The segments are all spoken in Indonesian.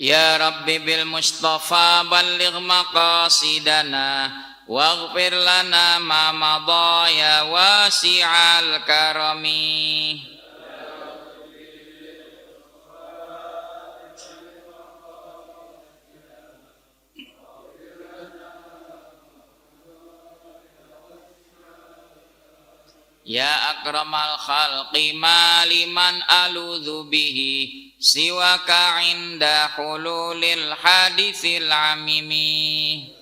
Ya Rabbi bil Mustafa balligh maqasidana waghfir lana ma madha ya wasi'al karami. Ya akramal khalqi maliman aludhu bihi siwaka inda hululil hadithil amimi.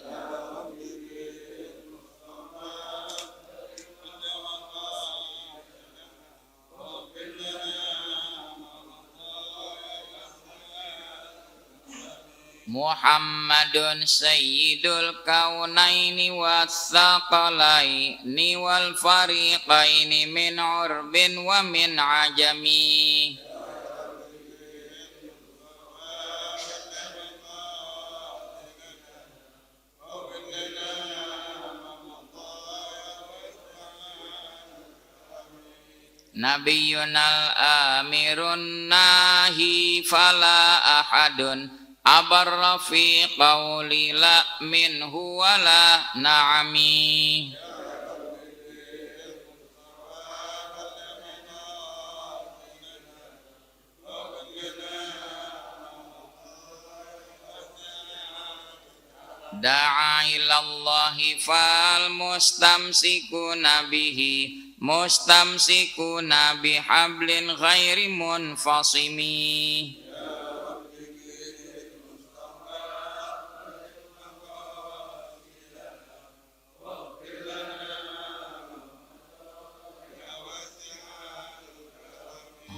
Muhammadun sayyidul kaunaini wathaqalaini wal fariqaini min urbin wa min ajami. Nabiyunal amirun nahi fala ahadun abarra fi qawli la minhu wala na'ami. Da'a ilallahi fal mustamsikuna bihi mustamsikuna bihablin ghairi munfasimi.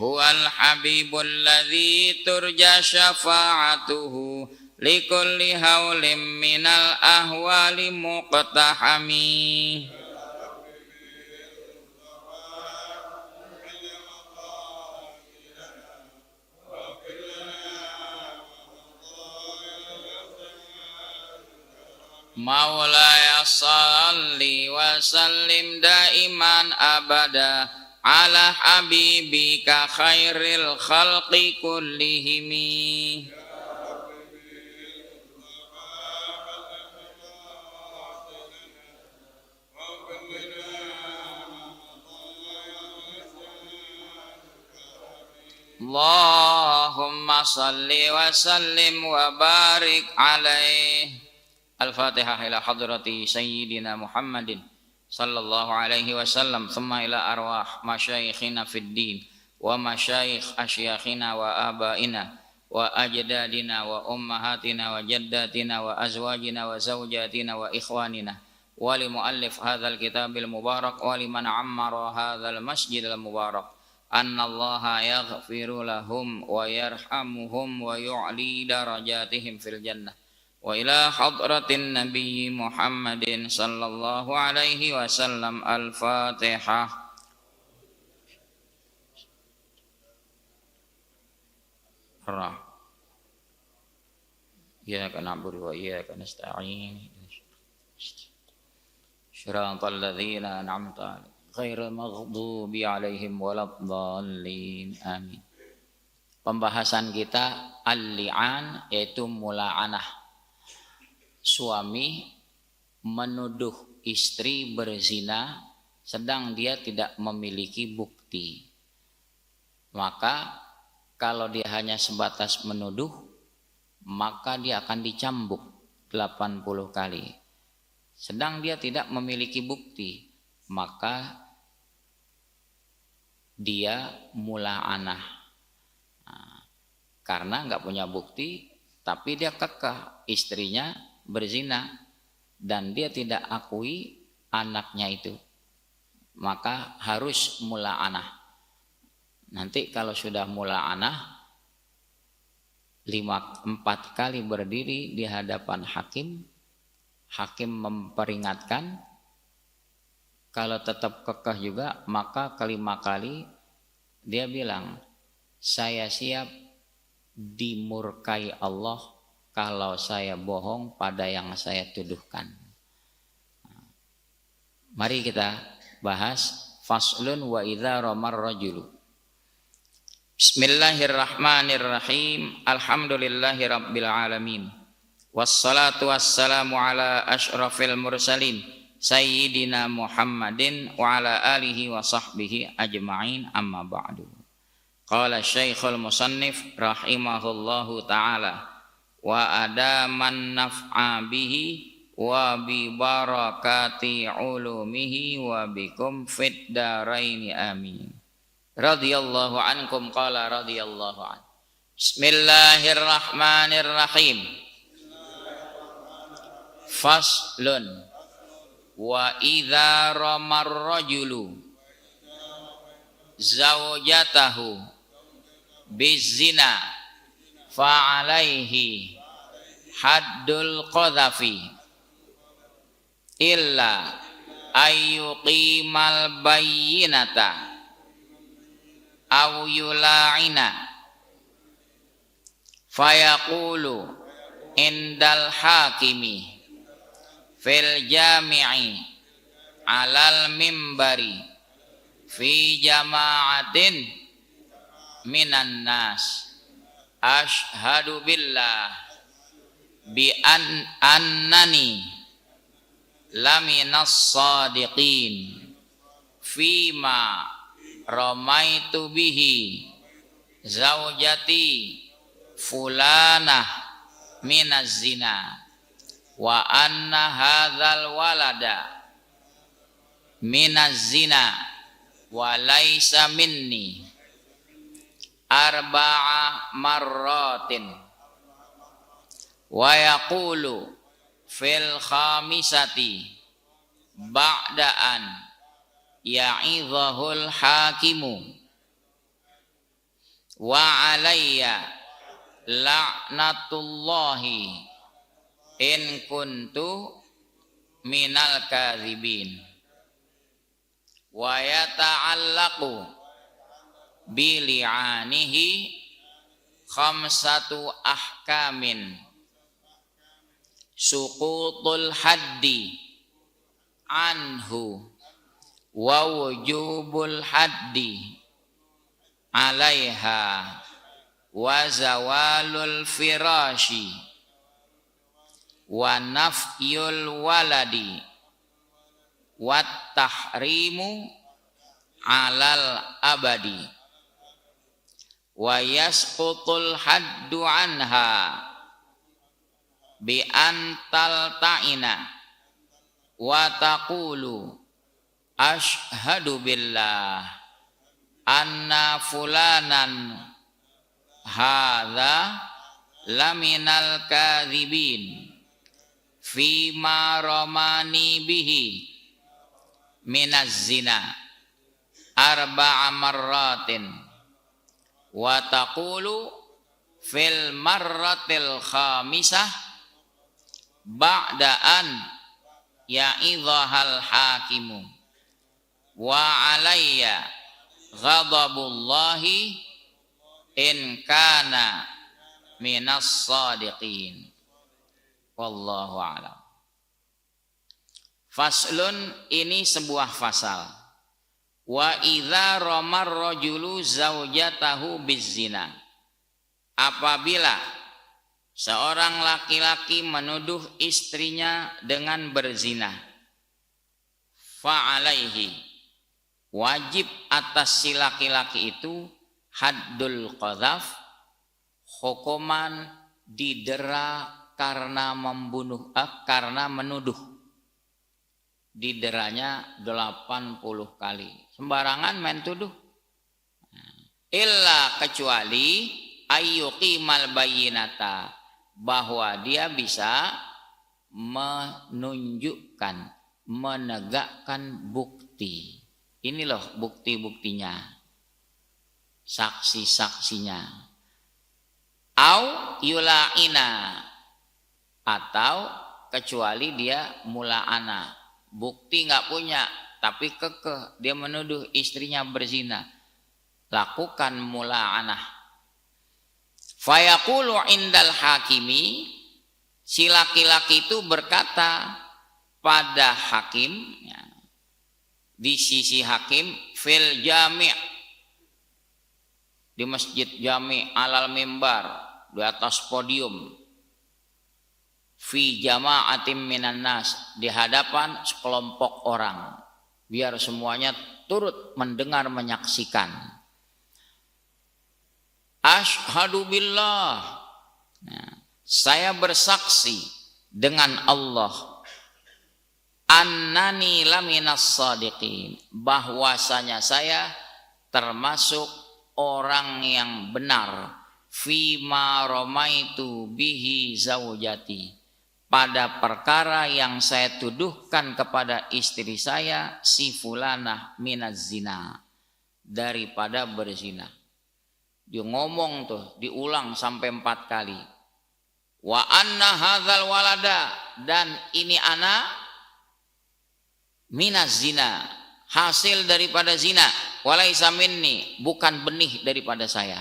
Huwal habibul ladzi turja syafa'atuhu likulli haulim minal ahwali muqtahami. Maulaya salli wa sallim daiman abada ala habibika khairil khalqi kullihimi. Allahumma salli wa sallim wa barik alaih. Al-Fatihah ila hadrati Sayyidina Muhammadin sallallahu alaihi wasallam, thumma ila arwah masyayikhina fid din wa masyayikh asyakhina wa abaina wa ajdadina wa ummahatina wa jaddatina wa azwajina wa zawjatina wa ikhwanina wa li muallif hadzal kitabil mubarak wa liman ammara hadzal masjidil mubarak annallaha yaghfiru lahum wa yarhamuhum wa yu'li darajatihim fil jannah. Wa ila hadratin Nabi Muhammadin sallallahu alaihi wasallam. Al-Fatihah. Iyyaka na'budu wa iyyaka nasta'in. Shiratal ladzina an'amta 'alaihim ghairil maghdubi 'alaihim waladdallin. Amin. Pembahasan kita al-li'an, yaitu mula'anah. Suami menuduh istri berzina sedang dia tidak memiliki bukti. Maka kalau dia hanya sebatas menuduh, maka dia akan dicambuk 80 kali. Sedang dia tidak memiliki bukti, maka dia mula'anah. Karena nggak punya bukti, tapi dia kekeh istrinya berzina dan dia tidak akui anaknya itu, maka harus mula'anah. Nanti kalau sudah mula'anah 4 kali berdiri di hadapan hakim, hakim memperingatkan. Kalau tetap kekeh juga, maka kelima kali dia bilang, saya siap dimurkai Allah kalau saya bohong pada yang saya tuduhkan. Mari kita bahas faslun wa idza ramar rajulu. Bismillahirrahmanirrahim. Alhamdulillahirabbil alamin. Wassalatu wassalamu ala asyrafil mursalin sayyidina Muhammadin wa ala alihi wa sahbihi ajma'in, amma ba'du. Qala Syekhul Musannif rahimahullahu ta'ala wa adaman naf'a bihi wa bi barakati ulumihi wa bikum fid daraini amin. Radhiyallahu ankum qala radhiyallahu an. Bismillahirrahmanirrahim. Faslun wa idza ramar rajulu zawjatahu bizina fa alaihi haddul qadhafi illa ayyuqimal bayyinata aw yula'ina fayaqulu indal hakimi fil jami'i alal mimbari fi jama'atin minan nas ashhadu billah bi annani laminas sadiqin fima ramaitu bihi zaujati fulanah minaz zina wa anna hadzal walada minaz zina wa laisa minni arba'a marratin wa yaqulu fil khamisati ba'da'an ya'idhahul hakimu wa alayya la'natullahi in kuntu minal kadhibin wa yata'allaqu bi li'anihi khamsatu ahkamin suqutul haddi anhu wa wujubul haddi alaiha wa zawalul firashi wa nafyul waladi wat tahrimu alal abadi wa yasqutul haddu anha bi antal ta'ina wa taqulu ashhadu billah anna fulanan hadza laminal kadhibin fima ramani bihi minaz zina arba'a marratin wa taqulu fil marratil khamisah ba'da an ya'idhahal hakimu wa alayya ghadabullahi in kana minas sadiqin. Wallahu a'lam. Faslun, ini sebuah fasal. Wa idza ramar rajulu zaujatahu bizina. Apabila seorang laki-laki menuduh istrinya dengan berzina, fa alaihi, wajib atas si laki-laki itu haddul qadhaf, hukuman didera karena membunuh, karena menuduh. Dideranya 80 kali. Sembarangan main tuduh. Illa kecuali ayyuqimal bayyinata, bahwa dia bisa menunjukkan, menegakkan bukti. Ini loh bukti-buktinya, saksi-saksinya. Au yula'ina, atau kecuali dia mula'ana, bukti nggak punya tapi kekeh dia menuduh istrinya berzina, lakukan mula'anah. Fayaqulu indal hakimi, si laki-laki itu berkata pada hakim, ya, di sisi hakim, fil jami', di Masjid Jami alal mimbar, di atas podium, fi jama'atim minan nas, di hadapan sekelompok orang, biar semuanya turut mendengar menyaksikan. Asyhadu billah, nah, saya bersaksi dengan Allah, annani laminas sadiqin, bahwasanya saya termasuk orang yang benar, fima romaitu bihi zaujati, pada perkara yang saya tuduhkan kepada istri saya, si fulanah minaz zina, daripada berzina. Dia ngomong tuh, diulang sampai 4 kali. Wa anna hadzal walada, dan ini anak minaz zina, hasil daripada zina, walaisa minni, bukan benih daripada saya.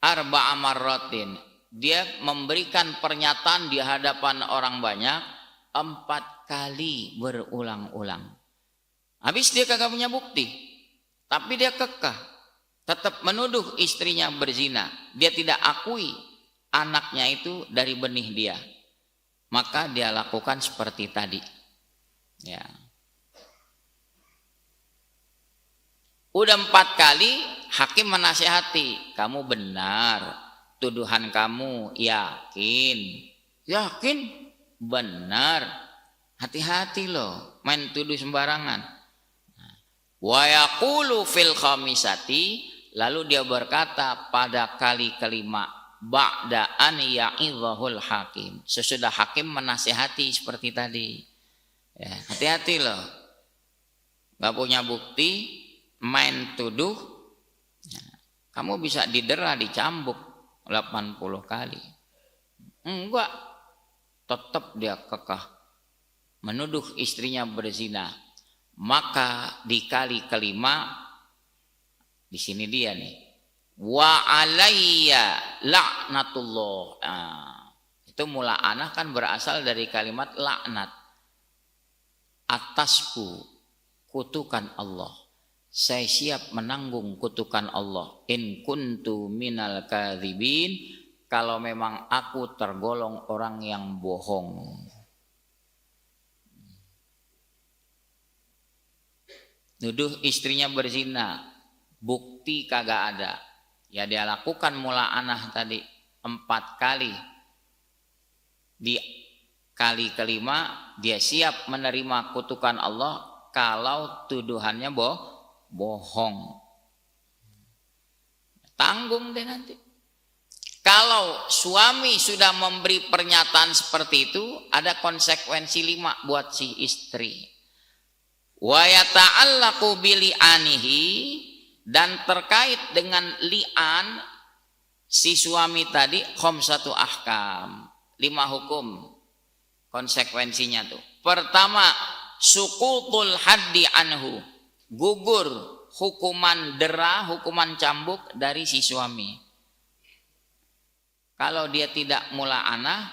Arba'a marratin, dia memberikan pernyataan di hadapan orang banyak 4 kali berulang-ulang. Habis dia kagak punya bukti, tapi dia kekeh tetap menuduh istrinya berzina. Dia tidak akui anaknya itu dari benih dia. Maka dia lakukan seperti tadi. Ya. Udah 4 kali hakim menasihati, kamu benar, tuduhan kamu yakin, benar, hati-hati loh, main tuduh sembarangan. Wa yaqulu fil khamisati, lalu dia berkata pada kali kelima, ba'da an ya'idhahul hakim, sesudah hakim menasihati seperti tadi. Ya, hati-hati loh, gak punya bukti, main tuduh, ya, kamu bisa didera, dicambuk 80 kali. Enggak, tetap dia kekeh menuduh istrinya berzina. Maka di kali kelima, di sini dia nih, wa alayya laknatullah. Nah, itu mula'anah kan berasal dari kalimat laknat, atasku kutukan Allah, saya siap menanggung kutukan Allah. In kuntu minal kadzibin, kalau memang aku tergolong orang yang bohong. Nuduh istrinya berzina, bukti kagak ada. Ya dia lakukan mula'anah tadi 4 kali. Di kali kelima dia siap menerima kutukan Allah kalau tuduhannya bohong. Tanggung deh nanti. Kalau suami sudah memberi pernyataan seperti itu, ada konsekuensi 5 buat si istri. Wa yata'allaqu bili'anihi, dan terkait dengan li'an si suami tadi khamsatu ahkam, 5 hukum konsekuensinya tuh. Pertama, suqutul haddi anhu, gugur hukuman dera, hukuman cambuk dari si suami. Kalau dia tidak mula'anah,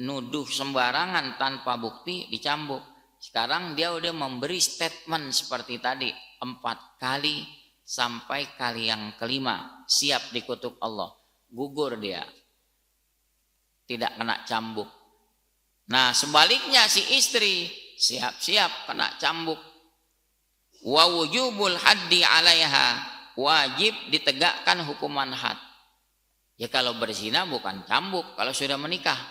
nuduh sembarangan tanpa bukti, dicambuk. Sekarang dia udah memberi statement seperti tadi 4 kali sampai kali yang kelima siap dikutuk Allah, gugur dia, tidak kena cambuk. Nah sebaliknya si istri siap-siap kena cambuk. Wa wujubul haddi alaiha, wajib ditegakkan hukuman had. Ya kalau berzina bukan cambuk, kalau sudah menikah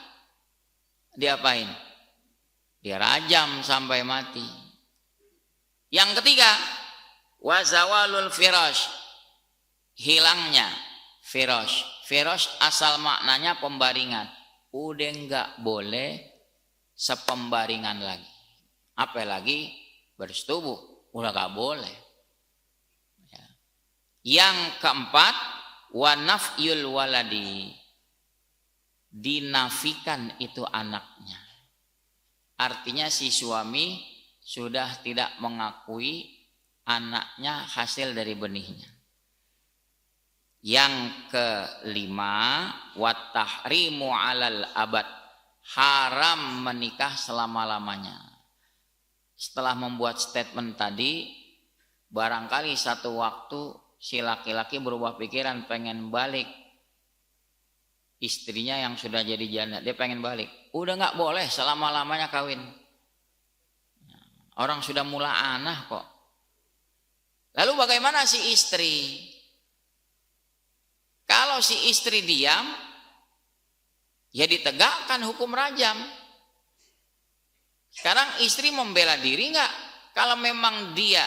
diapain? Dia rajam sampai mati. Yang ketiga, wazawalul firash, hilangnya firash. Firash asal maknanya pembaringan. Udah enggak boleh sepembaringan lagi. Apalagi bersetubuh, udah enggak boleh. Ya. Yang keempat, wa nafyul waladi, dinafikan itu anaknya. Artinya si suami sudah tidak mengakui anaknya hasil dari benihnya. Yang kelima, wat tahrimu alal abad, haram menikah selama-lamanya. Setelah membuat statement tadi, barangkali satu waktu si laki-laki berubah pikiran pengen balik istrinya yang sudah jadi janda, dia pengen balik. Udah nggak boleh selama-lamanya kawin. Orang sudah mula anah kok. Lalu bagaimana si istri? Kalau si istri diam, ya ditegakkan hukum rajam. Sekarang istri membela diri nggak? Kalau memang dia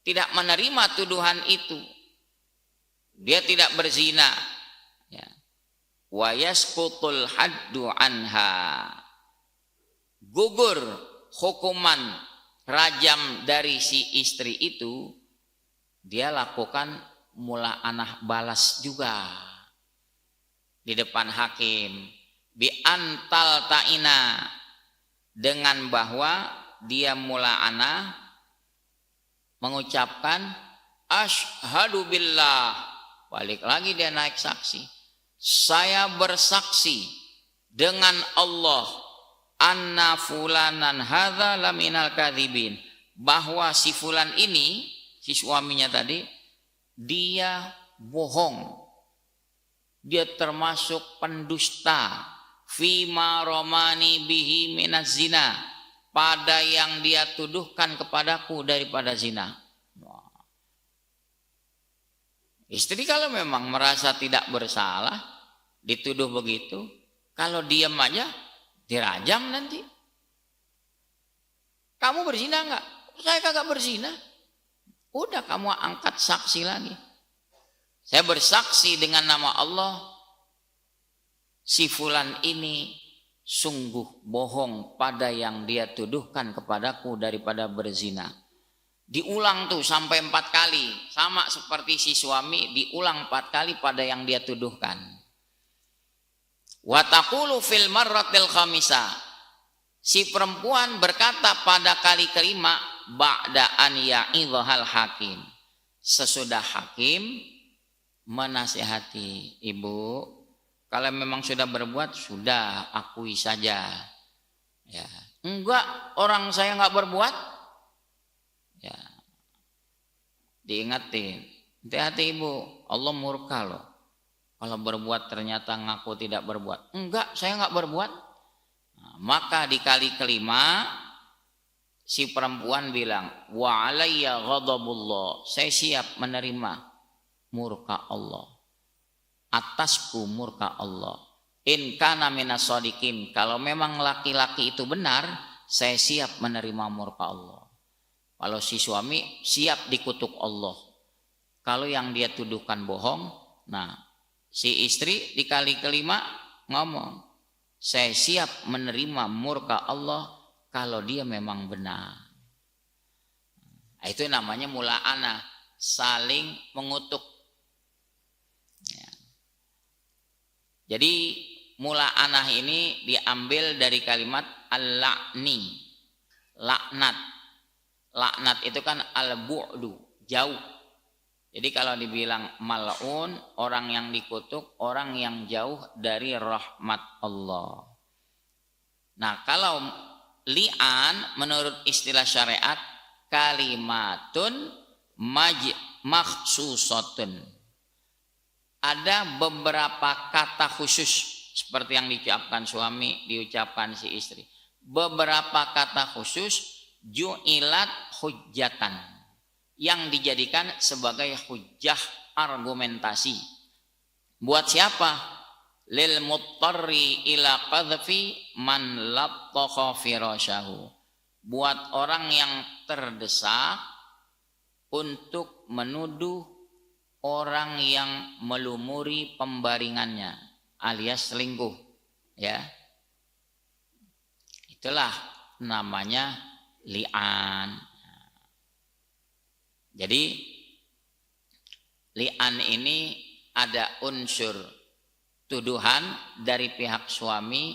tidak menerima tuduhan itu, dia tidak berzina, ya. Wa yasqutul haddu anha, gugur hukuman rajam dari si istri itu, dia lakukan mula anah balas juga di depan hakim. Bi antal ta'ina, dengan bahwa dia mula anah mengucapkan asyhadu billah, balik lagi dia naik saksi, saya bersaksi dengan Allah anna fulanan hadza laminal kadzibin, bahwa si fulan ini, si suaminya tadi, dia bohong, dia termasuk pendusta, fima romani bihi minaz zina, pada yang dia tuduhkan kepadaku daripada zina. Istri kalau memang merasa tidak bersalah dituduh begitu, kalau diam aja dirajam nanti. Kamu berzina enggak? Saya kagak berzina. Udah kamu angkat saksi lagi. Saya bersaksi dengan nama Allah, si fulan ini sungguh bohong pada yang dia tuduhkan kepadaku daripada berzina. Diulang tuh sampai 4 kali. Sama seperti si suami, diulang 4 kali pada yang dia tuduhkan. Wa taqulu fil marratil khamisah, si perempuan berkata pada kali kelima, ba'da an ya'idhal hakim, sesudah hakim menasihati, ibu kalau memang sudah berbuat, sudah akui saja. Ya, enggak, orang saya enggak berbuat. Ya, diingatin, hati-hati ibu, Allah murka loh kalau berbuat ternyata ngaku tidak berbuat. Enggak, saya enggak berbuat. Nah, maka di kali kelima si perempuan bilang, wa alayya ghadabullah, saya siap menerima murka Allah, atasku murka Allah. In kana minas shadiqin, kalau memang laki-laki itu benar, saya siap menerima murka Allah. Kalau si suami siap dikutuk Allah, kalau yang dia tuduhkan bohong. Nah, si istri di kali kelima ngomong, saya siap menerima murka Allah kalau dia memang benar. Nah, itu namanya mula'anah, saling mengutuk. Ya. Jadi mula'anah ini diambil dari kalimat al-la'ni, laknat. Laknat itu kan al-bu'du, jauh. Jadi kalau dibilang mal'un, orang yang dikutuk, orang yang jauh dari rahmat Allah. Nah, kalau li'an menurut istilah syariat, kalimatun makhsusatun, ada beberapa kata khusus seperti yang diucapkan suami, diucapkan si istri. Beberapa kata khusus ju'ilat hujjatan, yang dijadikan sebagai hujjah argumentasi. Buat siapa? Lil muttarri ila qadhfi man lattaqa firasyahu, buat orang yang terdesak untuk menuduh orang yang melumuri pembaringannya alias selingkuh, ya. Itulah namanya li'an. Jadi li'an ini ada unsur tuduhan dari pihak suami.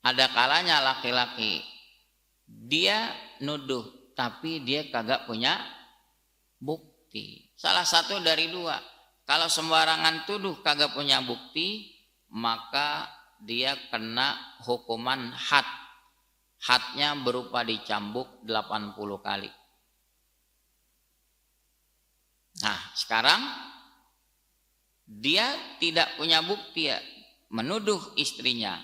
Ada kalanya laki-laki dia nuduh tapi dia kagak punya bukti. Salah satu dari dua. Kalau sembarangan tuduh kagak punya bukti, maka dia kena hukuman had. Hadnya berupa dicambuk 80 kali. sekarang dia tidak punya bukti ya, menuduh istrinya.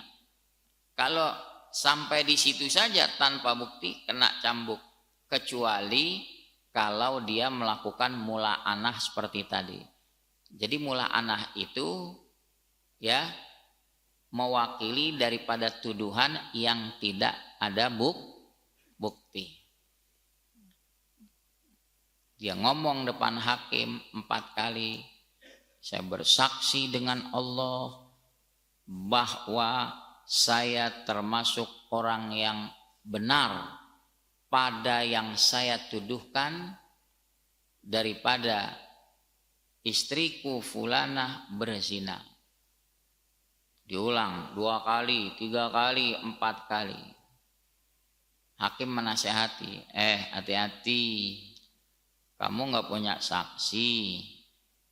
Kalau sampai di situ saja tanpa bukti kena cambuk, kecuali kalau dia melakukan mula'anah seperti tadi. Jadi mula'anah itu ya mewakili daripada tuduhan yang tidak ada bukti. Dia ngomong depan hakim 4 kali, saya bersaksi dengan Allah bahwa saya termasuk orang yang benar pada yang saya tuduhkan daripada istriku fulanah berzina. Diulang 2 kali, 3 kali, 4 kali. Hakim menasehati, hati-hati, kamu nggak punya saksi,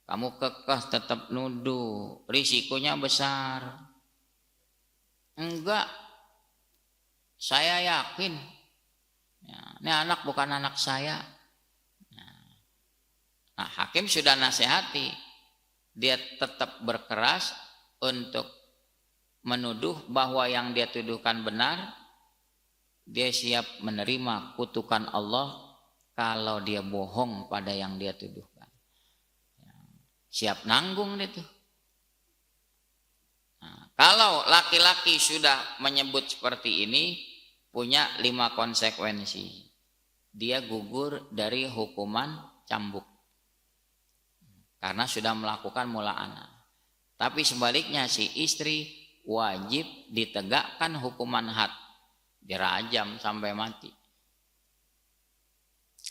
kamu kekeh tetap nuduh, risikonya besar. Enggak, saya yakin, ya, ini anak bukan anak saya. Nah, hakim sudah nasihati, dia tetap berkeras untuk menuduh bahwa yang dia tuduhkan benar. Dia siap menerima kutukan Allah kalau dia bohong pada yang dia tuduhkan. Siap nanggung itu. Nah, kalau laki-laki sudah menyebut seperti ini, punya 5 konsekuensi. Dia gugur dari hukuman cambuk karena sudah melakukan mula'anah. Tapi sebaliknya si istri wajib ditegakkan hukuman had, dirajam sampai mati.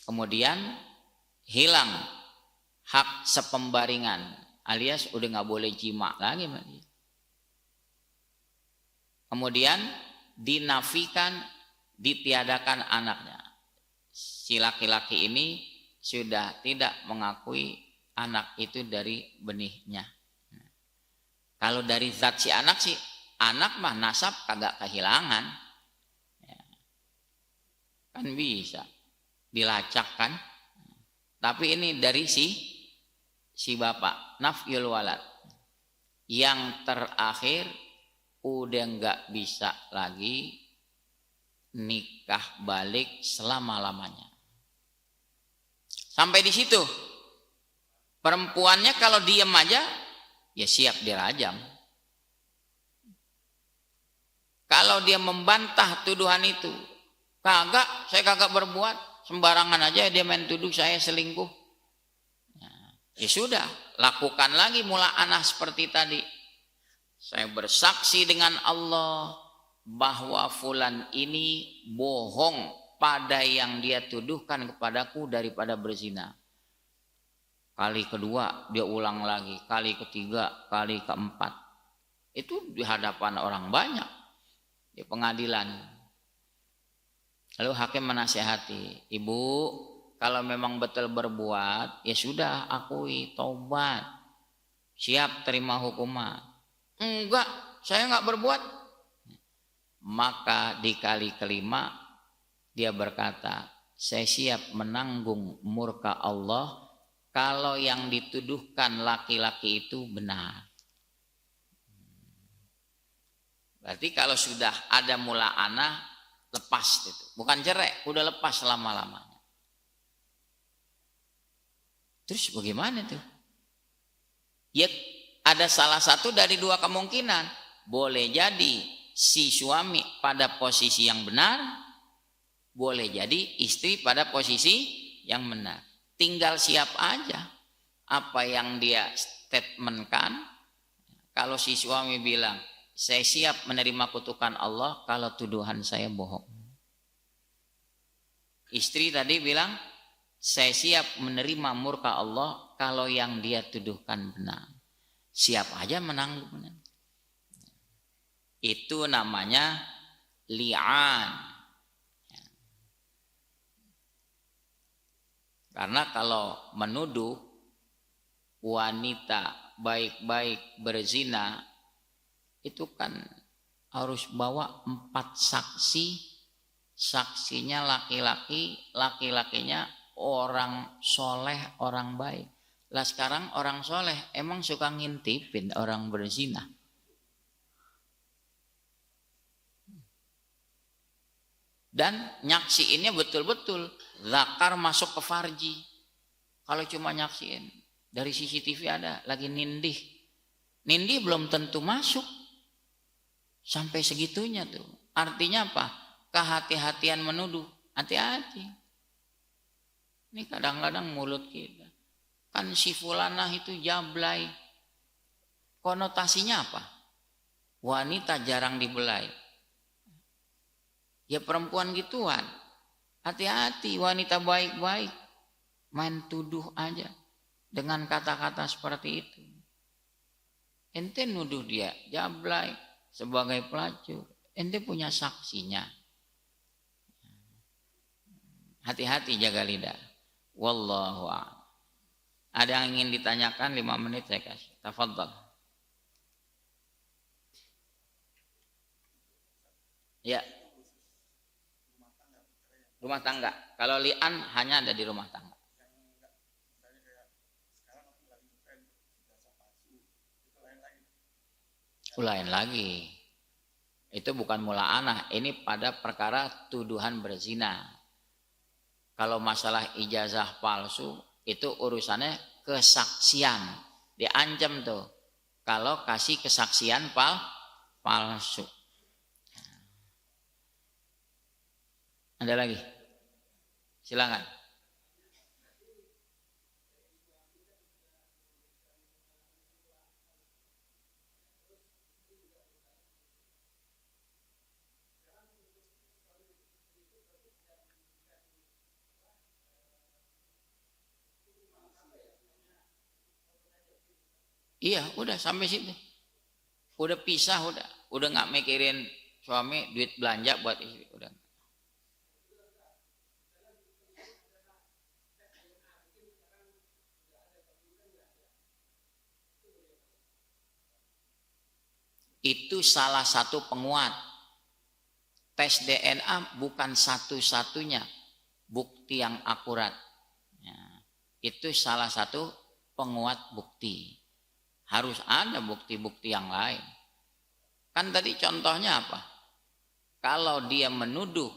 Kemudian hilang hak sepembaringan, alias udah nggak boleh jima lagi. Kemudian dinafikan, ditiadakan anaknya. Si laki-laki ini sudah tidak mengakui anak itu dari benihnya. Kalau dari zat si anak sih, anak mah nasab kagak kehilangan, ya, kan bisa dilacak kan. Tapi ini dari si bapak, nafyul walad, yang terakhir udah nggak bisa lagi nikah balik selama-lamanya. Sampai di situ perempuannya kalau diem aja ya siap dirajam. Kalau dia membantah tuduhan itu, kagak, saya kagak berbuat, sembarangan aja dia main tuduh saya selingkuh. Ya sudah, lakukan lagi mula'anah seperti tadi. Saya bersaksi dengan Allah bahwa fulan ini bohong pada yang dia tuduhkan kepadaku daripada berzina. Kali kedua dia ulang lagi, kali ketiga, kali keempat. Itu di hadapan orang banyak di pengadilan. Lalu hakim menasihati, ibu kalau memang betul berbuat, ya sudah akui, taubat, siap terima hukuman. Enggak, saya enggak berbuat. Maka di kali kelima dia berkata, saya siap menanggung murka Allah kalau yang dituduhkan laki-laki itu benar. Berarti kalau sudah ada mula'anah, lepas itu. Bukan cerai, udah lepas selama-lamanya. Terus bagaimana tuh? Ya ada salah satu dari 2 kemungkinan. Boleh jadi si suami pada posisi yang benar, boleh jadi istri pada posisi yang benar. Tinggal siap aja apa yang dia statementkan. Kalau si suami bilang, saya siap menerima kutukan Allah kalau tuduhan saya bohong. Istri tadi bilang, saya siap menerima murka Allah kalau yang dia tuduhkan benar. Siap aja menanggung. Itu namanya li'an. Karena kalau menuduh wanita baik-baik berzina, itu kan harus bawa 4 saksi. Saksinya laki-laki, laki-lakinya orang soleh, orang baik. Lah sekarang orang soleh emang suka ngintipin orang berzina. Dan nyaksiinnya betul-betul zakar masuk ke farji. Kalau cuma nyaksiin dari CCTV ada lagi nindih. Nindih belum tentu masuk. Sampai segitunya tuh. Artinya apa? Kehati-hatian menuduh. Hati-hati. Ini kadang-kadang mulut kita. Kan si fulanah itu jablay. Konotasinya apa? Wanita jarang dibelai. Ya perempuan gituan. Hati-hati wanita baik-baik. Main tuduh aja. Dengan kata-kata seperti itu. Ente nuduh dia jablay sebagai pelacur. Ente punya saksinya. Hati-hati jaga lidah. Wallahu a'lam. Ada yang ingin ditanyakan 5 menit saya kasih. Tafadhal. Ya. Rumah tangga. Kalau li'an hanya ada di rumah tangga. Lain lagi. Itu bukan mula'anah. Ini pada perkara tuduhan berzina. Kalau masalah ijazah palsu, itu urusannya kesaksian. Diancam tuh. Kalau kasih kesaksian palsu. Ada lagi? Silakan. Iya, udah sampai situ. Udah pisah, udah nggak mikirin suami duit belanja buat istri, udah. Itu salah satu penguat. Tes DNA bukan satu-satunya bukti yang akurat. Ya, itu salah satu penguat bukti. Harus ada bukti-bukti yang lain. Kan tadi contohnya apa? Kalau dia menuduh,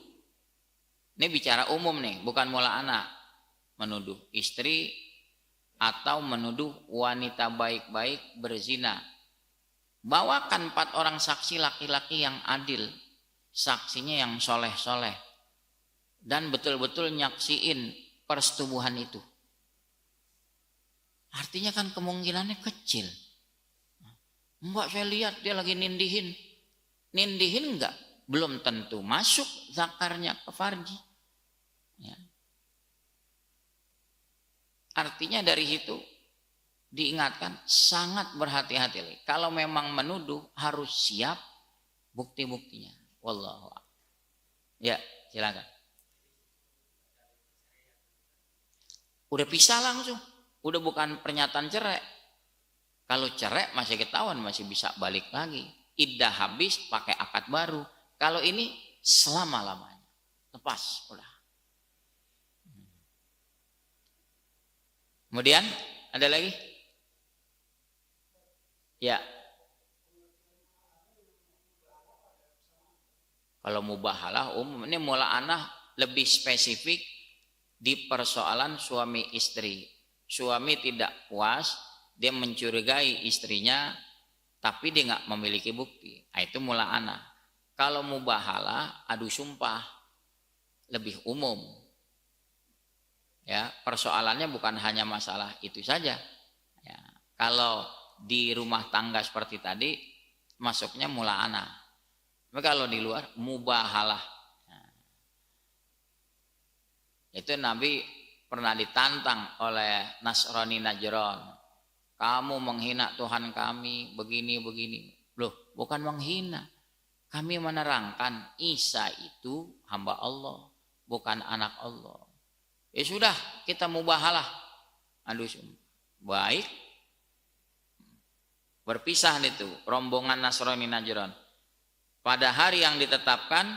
ini bicara umum nih, bukan mula anak. Menuduh istri atau menuduh wanita baik-baik berzina. Bawakan 4 orang saksi laki-laki yang adil. Saksinya yang soleh-soleh. Dan betul-betul nyaksiin persetubuhan itu. Artinya kan kemungkinannya kecil. Mbak saya lihat dia lagi nindihin. Nindihin enggak? Belum tentu masuk zakarnya ke farji. Ya. Artinya dari situ diingatkan sangat berhati-hati. Kalau memang menuduh harus siap bukti-buktinya. Wallahu a'lam. Ya, silakan. Udah pisah langsung. Udah bukan pernyataan cerai. Kalau cerai masih ketahuan, masih bisa balik lagi. Iddah habis pakai akad baru. Kalau ini selama-lamanya. Lepas, udah. Kemudian ada lagi? Ya. Kalau mubahalah umum, ini mula'anah lebih spesifik di persoalan suami istri. Suami tidak puas, dia mencurigai istrinya, tapi dia nggak memiliki bukti. Nah, itu mula'anah. Kalau mubahalah, adu sumpah, lebih umum. Ya, persoalannya bukan hanya masalah itu saja. Ya, kalau di rumah tangga seperti tadi, masuknya mula'anah. Tapi kalau di luar, mubahalah. Nah, itu Nabi pernah ditantang oleh Nasrani Najran. Kamu menghina Tuhan kami, begini-begini. Loh, bukan menghina. Kami menerangkan Isa itu hamba Allah, bukan anak Allah. Ya sudah, kita mubahalah. Aduh, baik. Berpisah itu rombongan Nasrani Najran. Pada hari yang ditetapkan,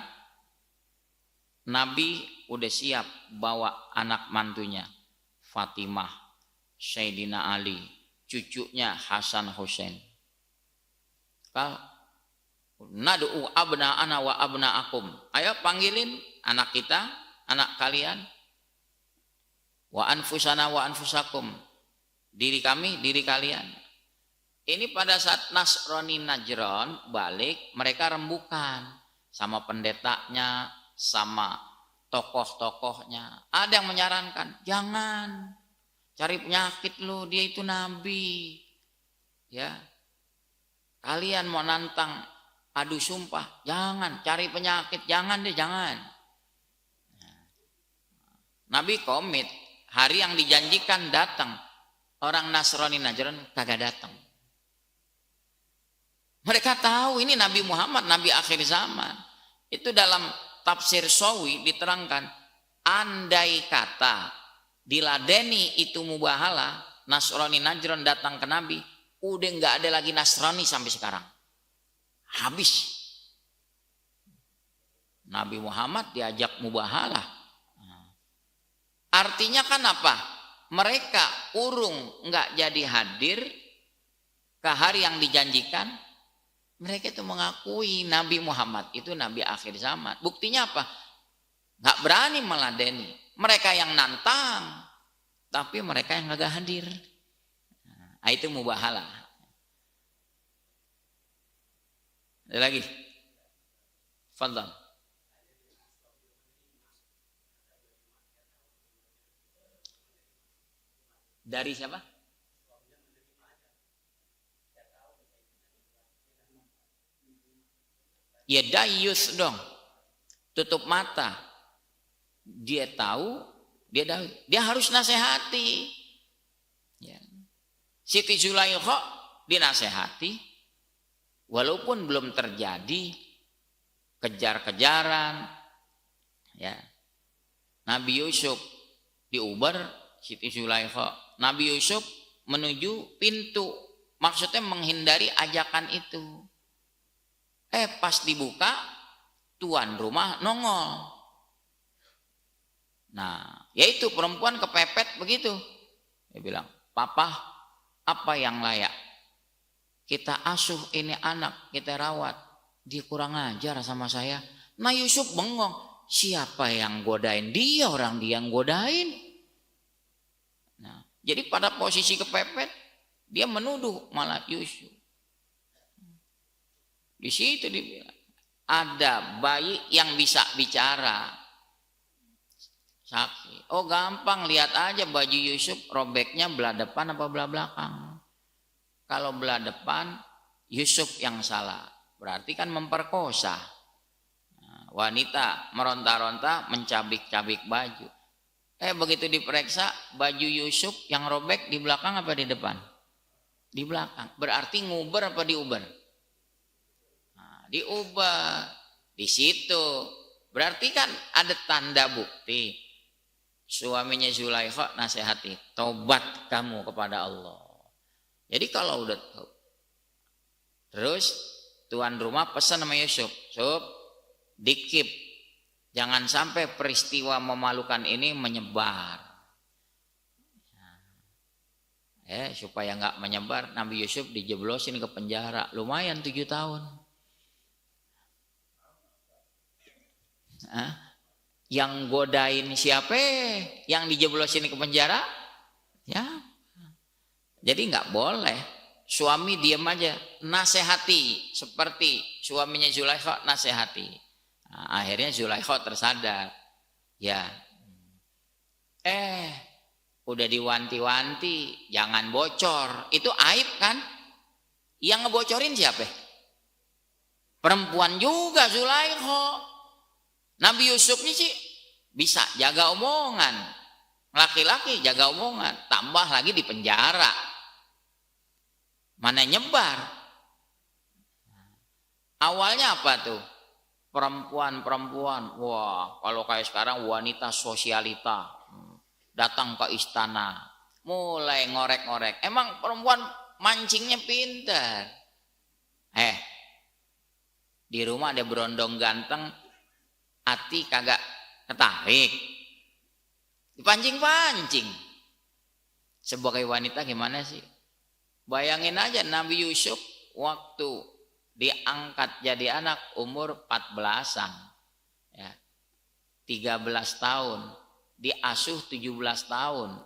Nabi udah siap bawa anak mantunya Fatimah Sayyidina Ali, cucunya Hasan Husain. Nad'u abna'ana wa abna'akum. Ayo panggilin anak kita, anak kalian. Wa anfusana wa anfusakum. Diri kami, diri kalian. Ini pada saat Nasrani Najran balik, mereka rembukan sama pendetanya, sama tokoh-tokohnya. Ada yang menyarankan, jangan cari penyakit lu, dia itu nabi. Ya. Kalian mau nantang adu sumpah, jangan cari penyakit, jangan deh, jangan. Nabi komit, hari yang dijanjikan datang, orang Nasrani Najran kagak datang. Mereka tahu ini Nabi Muhammad, Nabi akhir zaman. Itu dalam tafsir Sawi diterangkan, andai kata diladeni itu mubahalah, Nasrani Najran datang ke Nabi, udah nggak ada lagi Nasrani sampai sekarang. Habis. Nabi Muhammad diajak mubahalah. Artinya kan apa? Mereka urung nggak jadi hadir ke hari yang dijanjikan. Mereka itu mengakui Nabi Muhammad itu Nabi akhir zaman. Buktinya apa? Nggak berani meladeni. Mereka yang nantang, tapi mereka yang nggak hadir. Nah, itu mubahalah. Ada lagi? Fadhal. Dari siapa? Ya dayus dong. Tutup mata. Dia tahu, dia harus nasihati. Ya. Siti Zulaikha dinasehati, walaupun belum terjadi kejar-kejaran. Ya. Nabi Yusuf diuber Siti Zulaikha. Nabi Yusuf menuju pintu, maksudnya menghindari ajakan itu. Pas dibuka, tuan rumah nongol. Nah, yaitu perempuan kepepet begitu. Dia bilang, papa, apa yang layak? Kita asuh ini anak, kita rawat. Dia kurang ajar sama saya. Nah Yusuf bengong, siapa yang godain? Dia, orang dia yang godain. Nah, jadi pada posisi kepepet, dia menuduh malah Yusuf. Di situ dibilang, ada bayi yang bisa bicara. Saksi. Oh gampang, lihat aja baju Yusuf robeknya belah depan apa belah belakang. Kalau belah depan, Yusuf yang salah. Berarti kan memperkosa. Nah, wanita meronta-ronta, mencabik-cabik baju. Begitu diperiksa, baju Yusuf yang robek di belakang apa di depan? Di belakang. Berarti nguber apa diuber? Diubah di situ, berarti kan ada tanda bukti. Suaminya Zulaikha nasihati, tobat kamu kepada Allah. Jadi kalau udah tahu, terus tuan rumah pesan sama Yusuf, dikip, jangan sampai peristiwa memalukan ini menyebar. Supaya nggak menyebar, Nabi Yusuf dijeblosin ke penjara, lumayan 7 tahun. Yang godain siapa? Yang dijeblosin ke penjara? Ya. Jadi nggak boleh. Suami diam aja, nasihati seperti suaminya Zulaikha nasihati. Nah, akhirnya Zulaikha tersadar. Ya. Udah diwanti-wanti, jangan bocor. Itu aib kan? Yang ngebocorin siapa? Perempuan juga Zulaikha. Nabi Yusuf ini sih bisa jaga omongan. Laki-laki jaga omongan. Tambah lagi di penjara. Mana nyebar. Awalnya apa tuh? Perempuan-perempuan. Wah, kalau kayak sekarang wanita sosialita. Datang ke istana. Mulai ngorek-ngorek. Emang perempuan mancingnya pintar. Di rumah ada berondong ganteng. Hati kagak ketarik, dipancing-pancing. Sebagai wanita gimana sih? Bayangin aja Nabi Yusuf waktu diangkat jadi anak umur 14-an. Ya, 13 tahun. Diasuh 17 tahun.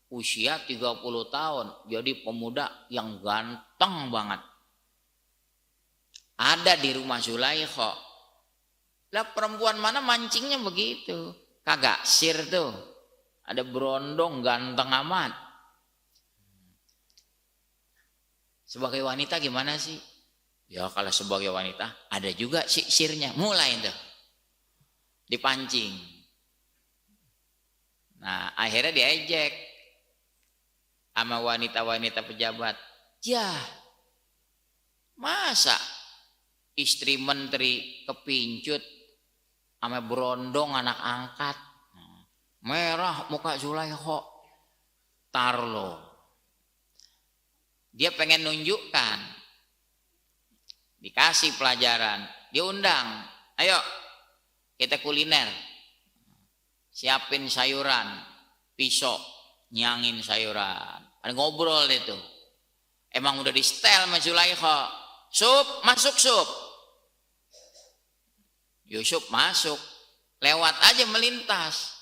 Usia 30 tahun. Jadi pemuda yang ganteng banget. Ada di rumah Zulaikha. Lah perempuan mana mancingnya begitu? Kagak sir tuh. Ada berondong ganteng amat. Sebagai wanita gimana sih? Ya kalau sebagai wanita ada juga sirnya. Mulai tuh. Dipancing. Nah akhirnya diejek sama wanita-wanita pejabat. Ya masa istri menteri kepincut sama berondong anak angkat. Merah muka Zulaikha. Tarlo. Dia pengen nunjukkan. Dikasih pelajaran. Diundang. Ayo kita kuliner. Siapin sayuran. Pisau. Nyangin sayuran. Ada ngobrol itu. Emang udah di setel sama Zulaikha. Sup, masuk sup. Yusuf masuk. Lewat aja melintas.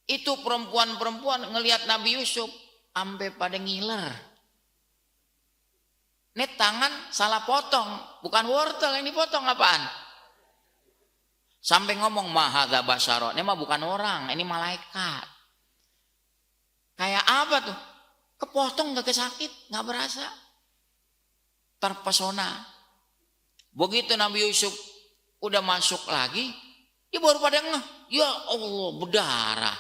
Itu perempuan-perempuan ngelihat Nabi Yusuf sampai pada ngiler. Ini tangan salah potong, bukan wortel yang dipotong apaan? Sampai ngomong mahadza basyara, ini mah bukan orang, ini malaikat. Kayak apa tuh? Kepotong gak kesakit, gak berasa. Terpesona. Begitu Nabi Yusuf udah masuk lagi, dia baru pada ngeh, ya Allah berdarah.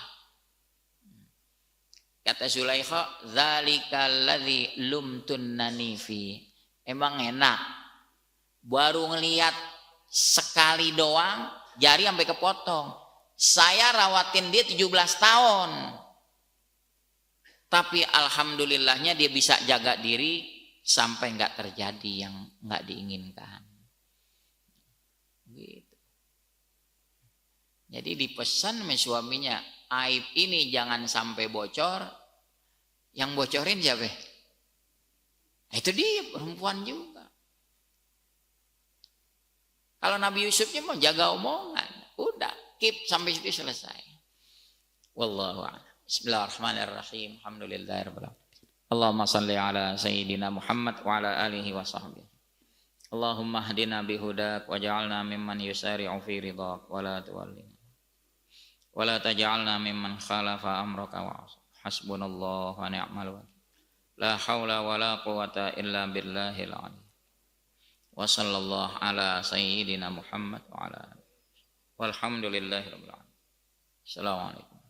Kata Zulaikha, "Dzalikal ladzi lumtunnani fi." Emang enak. Baru ngelihat sekali doang, jari sampai kepotong. Saya rawatin dia 17 tahun. Tapi alhamdulillahnya dia bisa jaga diri sampai enggak terjadi yang enggak diinginkan. Gitu. Jadi dipesan sama suaminya, aib ini jangan sampai bocor. Yang bocorin siapa? Itu dia perempuan juga. Kalau Nabi Yusufnya mau jaga omongan, udah keep sampai situ selesai. Wallahu a'lam. Bismillahirrahmanirrahim. Alhamdulillahirabbil alamin. Allahumma shalli ala sayyidina Muhammad wa ala alihi wa sahbihi. Allahumma hdina bihudak waj'alna mimman yusari'u fi ridhak wa la tuwallina. Wala taj'alna mimman khalafa amraka wa hasbunallahu wa ni'mal wakil. La haula wala quwata illa billahil ali. Wa sallallahu ala sayyidina Muhammad wa ala alihi. Walhamdulillahirabbil alamin. Assalamualaikum.